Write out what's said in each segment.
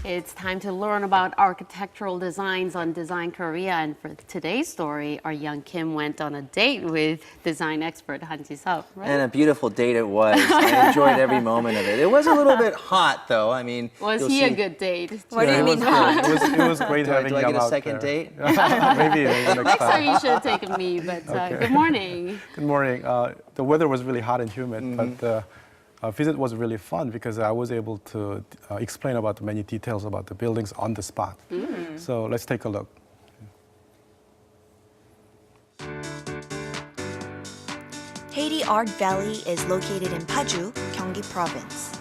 It's time to learn about architectural designs on Design Korea. And for today's story, our young Kim went on a date with design expert Han Jisop, right? And a beautiful date it was. I enjoyed every moment of it. It was a little bit hot, though. I mean, was he a good date? What do you mean hot? It was great having do I him get a out second there. date? Maybe next Next time time. you should have taken me, but good morning. Good morning. The weather was really hot and humid, but the visit was really fun because I was able to explain about the many details about the buildings on the spot. So let's take a look. Heyiri Art Valley is located in Paju, Gyeonggi Province.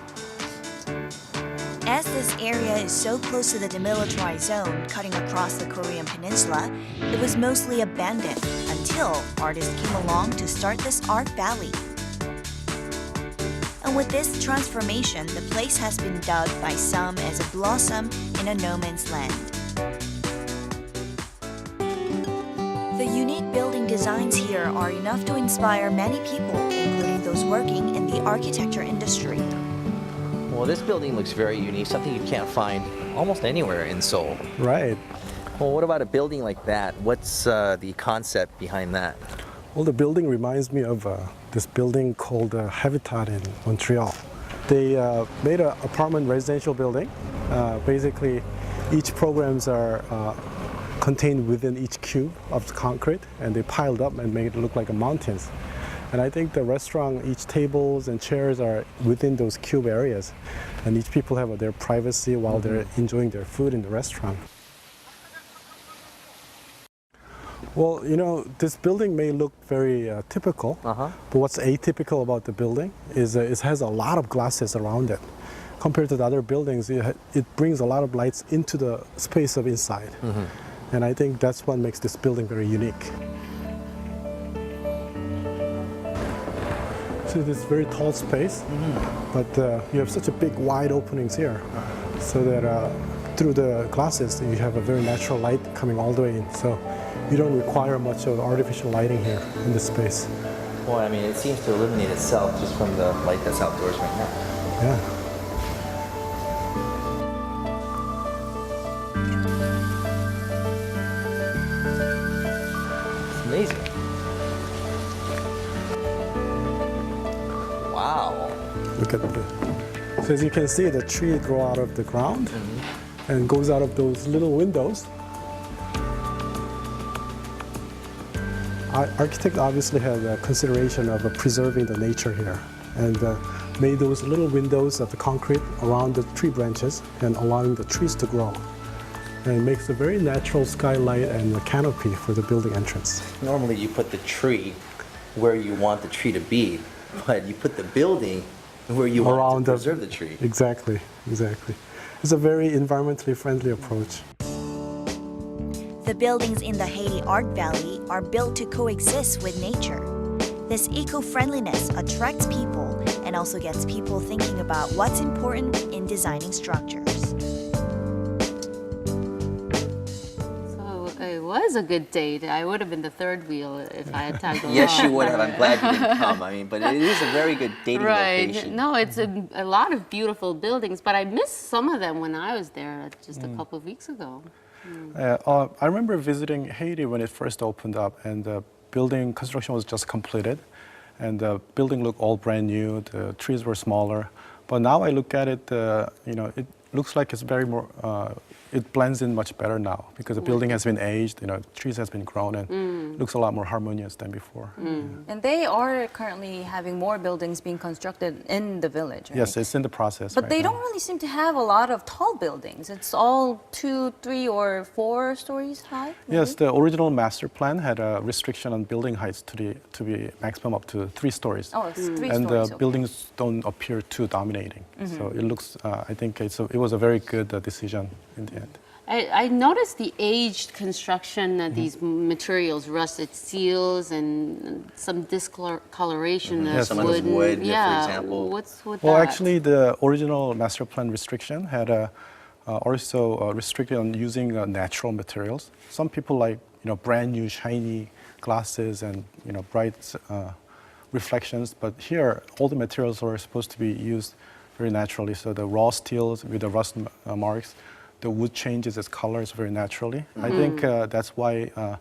As this area is so close to the demilitarized zone cutting across the Korean peninsula, it was mostly abandoned until artists came along to start this art valley. And with this transformation, the place has been dubbed by some as a blossom in a no man's land. The unique building designs here are enough to inspire many people, including those working in the architecture industry. Well, this building looks very unique, something you can't find almost anywhere in Seoul. Right. Well, what about a building like that? What's the concept behind that? Well, the building reminds me of this building called Habitat in Montreal. They made an apartment residential building. Basically, each programs are contained within each cube of the concrete, and they piled up and made it look like a mountains. And I think the restaurant, each tables and chairs are within those cube areas, and each people have their privacy while they're enjoying their food in the restaurant. Well, you know, this building may look very typical, but what's atypical about the building is it has a lot of glasses around it. Compared to the other buildings, it brings a lot of lights into the space of inside. And I think that's what makes this building very unique. So this very tall space, but you have such a big wide openings here, so that through the glasses you have a very natural light coming all the way in. So you don't require much of artificial lighting here in this space. Well, I mean, it seems to illuminate itself just from the light that's outdoors right now. Yeah. It's amazing. Wow. Look at the. So as you can see, the tree grow out of the ground and goes out of those little windows. Architect obviously had a consideration of preserving the nature here, and made those little windows of the concrete around the tree branches and allowing the trees to grow. And it makes a very natural skylight and a canopy for the building entrance. Normally you put the tree where you want the tree to be, but you put the building where you want to preserve the tree. Exactly, exactly. It's a very environmentally friendly approach. The buildings in the Heyiri Art Valley are built to coexist with nature. This eco-friendliness attracts people and also gets people thinking about what's important in designing structures. So it was a good date. I would have been the third wheel if I had tagged along. Yes, you would have. I'm glad you didn't come. I mean, but it is a very good dating location. No, it's a lot of beautiful buildings, but I missed some of them when I was there just a couple of weeks ago. I remember visiting Heyiri when it first opened up, and the building construction was just completed, and the building looked all brand new. The trees were smaller, but now I look at it, you know, it looks like it's very more. It blends in much better now because the building has been aged. You know, trees has been grown, and looks a lot more harmonious than before. And they are currently having more buildings being constructed in the village, right? Yes, it's in the process. But right they now. don't really seem to have a lot of tall buildings. It's all 2, 3, or 4 stories high. Maybe? Yes, the original master plan had a restriction on building heights to be maximum up to 3 stories. Oh, it's 3 And stories. the buildings don't appear too dominating. So it looks, I think it was a very good decision in the end. I noticed the aged construction, these materials, rusted steels and some discoloration of Some of wood. those wood, for Yeah, example. what's with Well, that? actually, the original master plan restriction had also restricted on using natural materials. Some people like, you know, brand new shiny glasses and, you know, bright reflections. But here, all the materials were supposed to be used very naturally. So the raw steels with the rust marks, the wood changes its colors very naturally. I think that's why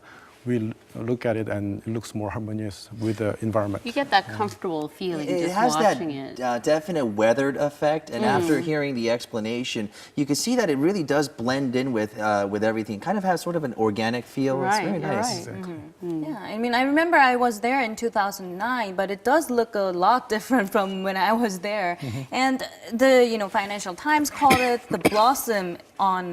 we look at it and it looks more harmonious with the environment. You get that comfortable feeling It just has watching that it. definite weathered effect, and after hearing the explanation, you can see that it really does blend in with everything. Kind of has sort of an organic feel. It's Right, very you're nice. right. Yeah, I mean, I remember I was there in 2009, but it does look a lot different from when I was there. And the, Financial Times called it the blossom on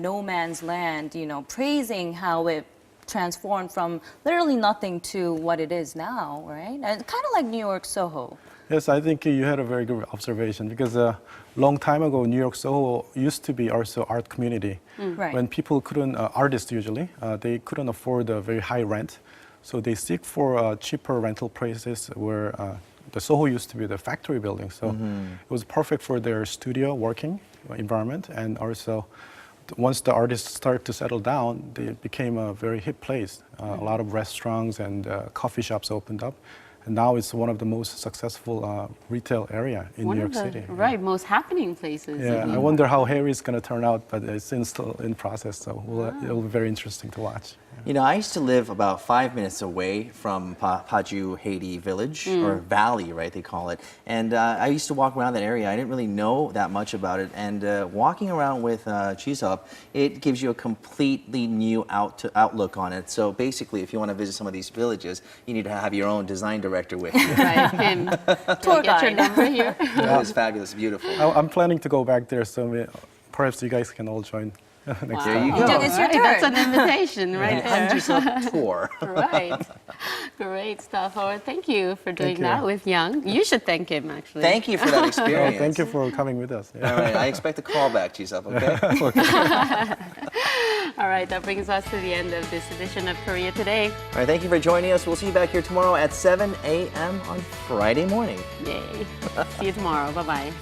no man's land, praising how it transformed from literally nothing to what it is now, right? And kind of like New York Soho. Yes, I think you had a very good observation because a long time ago, New York Soho used to be also art community. Right. When people couldn't, artists usually, they couldn't afford a very high rent. So they seek for cheaper rental places where the Soho used to be the factory building. So it was perfect for their studio working environment. And also, once the artists started to settle down, they became a very hip place. A lot of restaurants and coffee shops opened up. And now it's one of the most successful retail area in New York City. Right, most happening places. Yeah, I wonder how Heyiri is going to turn out, but it's still in process, so it'll be very interesting to watch. I used to live about 5 minutes away from Paju Heyiri village, or valley, right, they call it. And I used to walk around that area. I didn't really know that much about it. And walking around with Jisop, it gives you a completely new outlook on it. So basically, if you want to visit some of these villages, you need to have your own design director with you. Right, him. Tour Get your guide. number here. That was fabulous, beautiful. I'm planning to go back there, so perhaps you guys can all join next There time. you go. Jung, it's your Right, that's turn. an invitation right there. Jisop tour. Right. Great stuff. Oh, thank you for doing you. that with Young. You should thank him, actually. Thank you for that experience. Thank you for coming with us. Yeah. All right, I expect a call back, Jisop, okay? All right, that brings us to the end of this edition of Korea Today. All right, thank you for joining us. We'll see you back here tomorrow at 7 a.m. on Friday morning. Yay. See you tomorrow. Bye-bye.